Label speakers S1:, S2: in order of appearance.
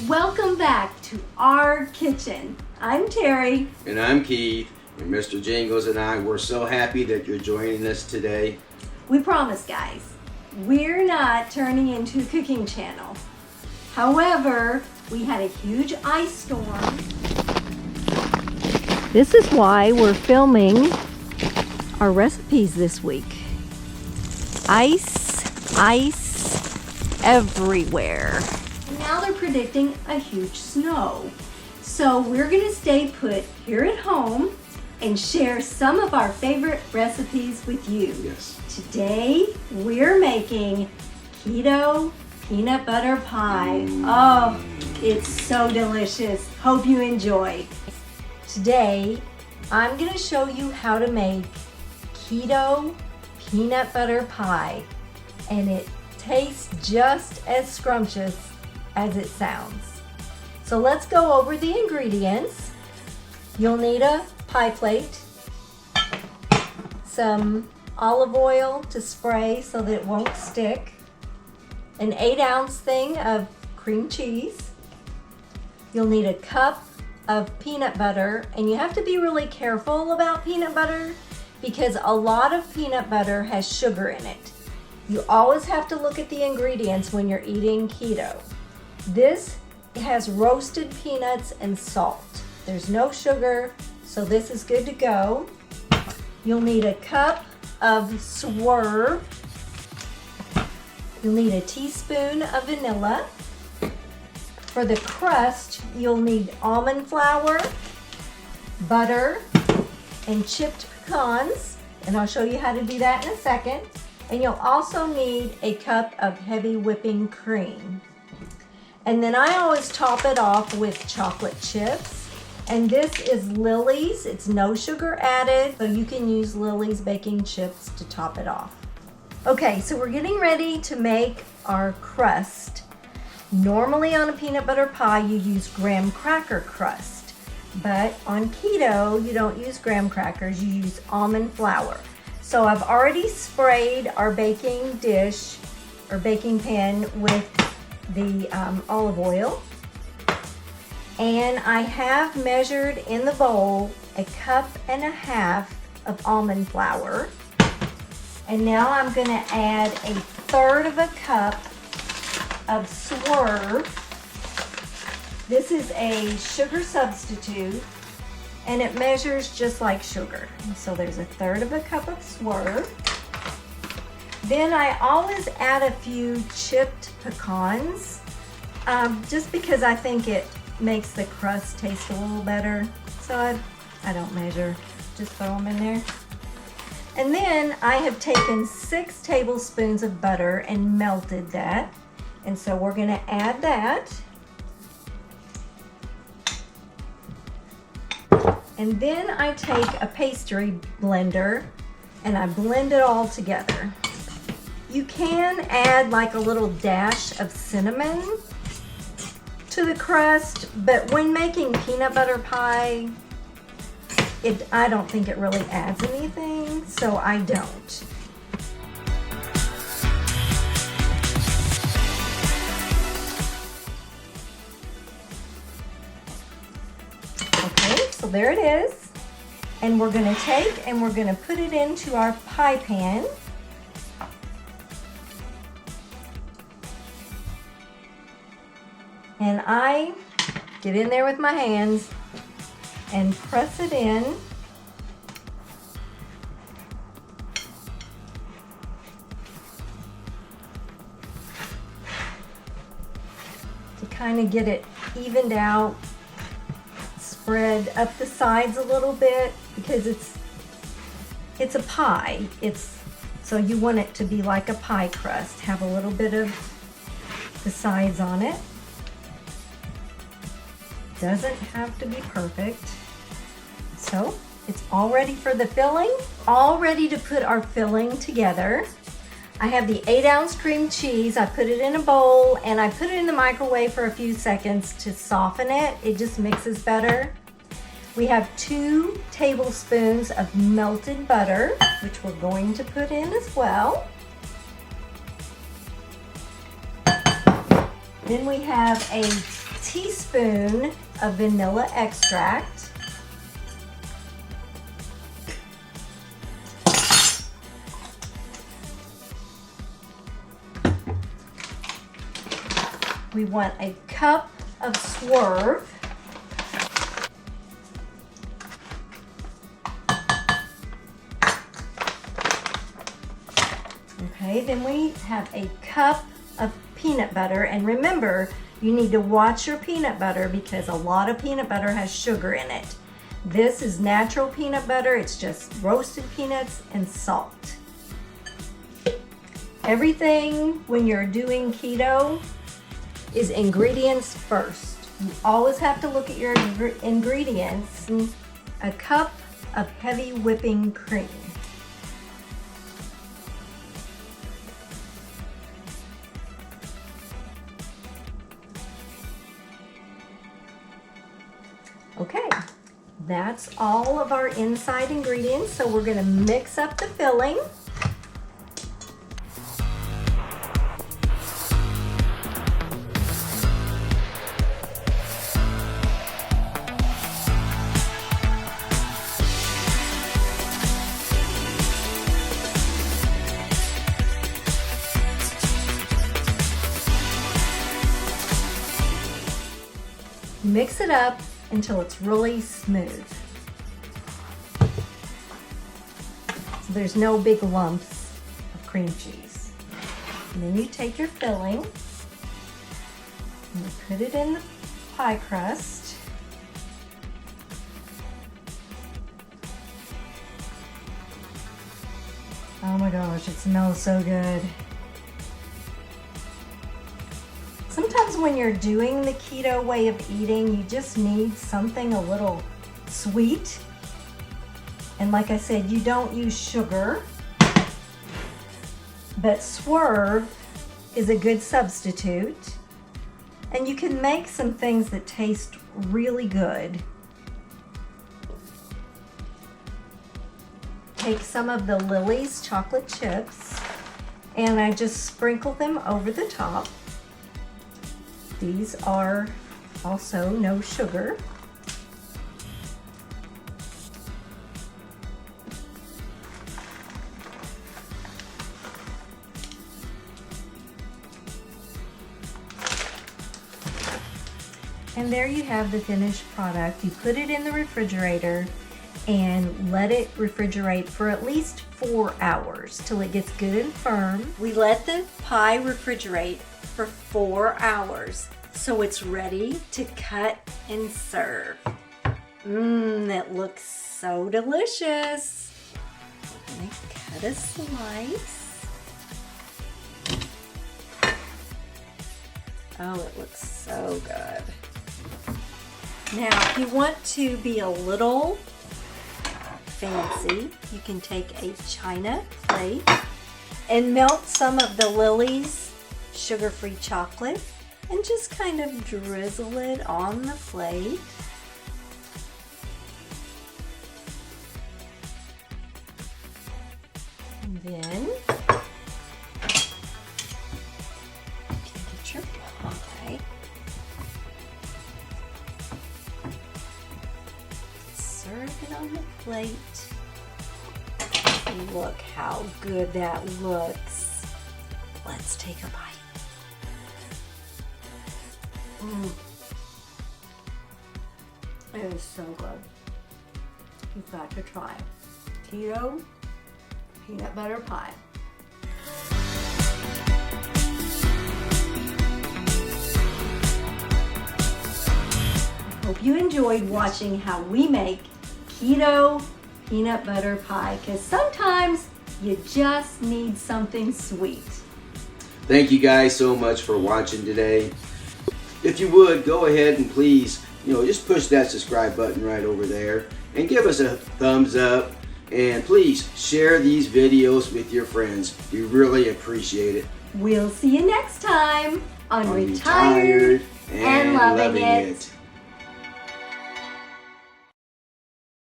S1: Welcome back to our kitchen. I'm Terry.
S2: And I'm Keith. And Mr. Jingles and I, we're so happy that you're joining us today.
S1: We promise, guys, we're not turning into a cooking channel. However, we had a huge ice storm. This is why we're filming our recipes this week. Ice everywhere. Now they're predicting a huge snow. So we're gonna stay put here at home and share some of our favorite recipes with you.
S2: Yes.
S1: Today we're making keto peanut butter pie. Oh, it's so delicious. Hope you enjoy. Today I'm gonna show you how to make keto peanut butter pie, and it tastes just as scrumptious as it sounds. So let's go over the ingredients. You'll need a pie plate, some olive oil to spray so that it won't stick, an 8-ounce thing of cream cheese. You'll need a cup of peanut butter, and you have to be really careful about peanut butter because a lot of peanut butter has sugar in it. You always have to look at the ingredients when you're eating keto. This has roasted peanuts and salt. There's no sugar, so this is good to go. You'll need a cup of swerve. You'll need a teaspoon of vanilla. For the crust, you'll need almond flour, butter, and chipped pecans, and I'll show you how to do that in a second. And you'll also need a cup of heavy whipping cream. And then I always top it off with chocolate chips. And this is Lily's. It's no sugar added, so you can use Lily's baking chips to top it off. Okay, so we're getting ready to make our crust. Normally on a peanut butter pie, you use graham cracker crust. But on keto, you don't use graham crackers, you use almond flour. So I've already sprayed our baking dish or baking pan with the olive oil. And I have measured in the bowl 1.5 cups of almond flour. And now I'm gonna add 1/3 cup of swerve. This is a sugar substitute, and it measures just like sugar. So there's 1/3 cup of swerve. Then I always add a few chipped pecans, just because I think it makes the crust taste a little better. So I don't measure, just throw them in there. And then I have taken 6 tablespoons of butter and melted that. And so we're gonna add that. And then I take a pastry blender and I blend it all together. You can add like a little dash of cinnamon to the crust, but when making peanut butter pie, I don't think it really adds anything, so I don't. Okay, so there it is. And we're gonna take and we're gonna put it into our pie pan. And I get in there with my hands and press it in. To kind of get it evened out, spread up the sides a little bit because it's a pie. So you want it to be like a pie crust, have a little bit of the sides on it. Doesn't have to be perfect. So it's all ready for the filling, all ready to put our filling together. I have the 8-ounce cream cheese. I put it in a bowl and I put it in the microwave for a few seconds to soften it. It just mixes better. We have 2 tablespoons of melted butter, which we're going to put in as well. Then we have a teaspoon of vanilla extract. We want a cup of Swerve. Okay, then we have a cup of peanut butter, and remember, you need to watch your peanut butter because a lot of peanut butter has sugar in it. This is natural peanut butter. It's just roasted peanuts and salt. Everything when you're doing keto is ingredients first. You always have to look at your ingredients. A cup of heavy whipping cream. Okay, that's all of our inside ingredients. So we're going to mix up the filling. Mix it up until it's really smooth. So there's no big lumps of cream cheese. And then you take your filling and you put it in the pie crust. Oh my gosh, it smells so good. Sometimes when you're doing the keto way of eating, you just need something a little sweet. And like I said, you don't use sugar, but Swerve is a good substitute. And you can make some things that taste really good. Take some of the Lily's chocolate chips and I just sprinkle them over the top. These are also no sugar. And there you have the finished product. You put it in the refrigerator and let it refrigerate for at least 4 hours till it gets good and firm. We let the pie refrigerate for 4 hours so it's ready to cut and serve. That looks so delicious. I'm gonna cut a slice. Oh, it looks so good. Now, if you want to be a little fancy, you can take a china plate and melt some of the Lily's sugar-free chocolate and just kind of drizzle it on the plate. And then you can get your pie. Serve it on the plate. Look how good that looks. Let's take a bite. It is so good. You've got to try keto peanut butter pie. I hope you enjoyed watching how we make keto peanut butter pie, because sometimes you just need something sweet.
S2: Thank you guys so much for watching today. If you would, go ahead and please, just push that subscribe button right over there and give us a thumbs up, and please share these videos with your friends. We really appreciate it.
S1: We'll see you next time on Retired and Loving It.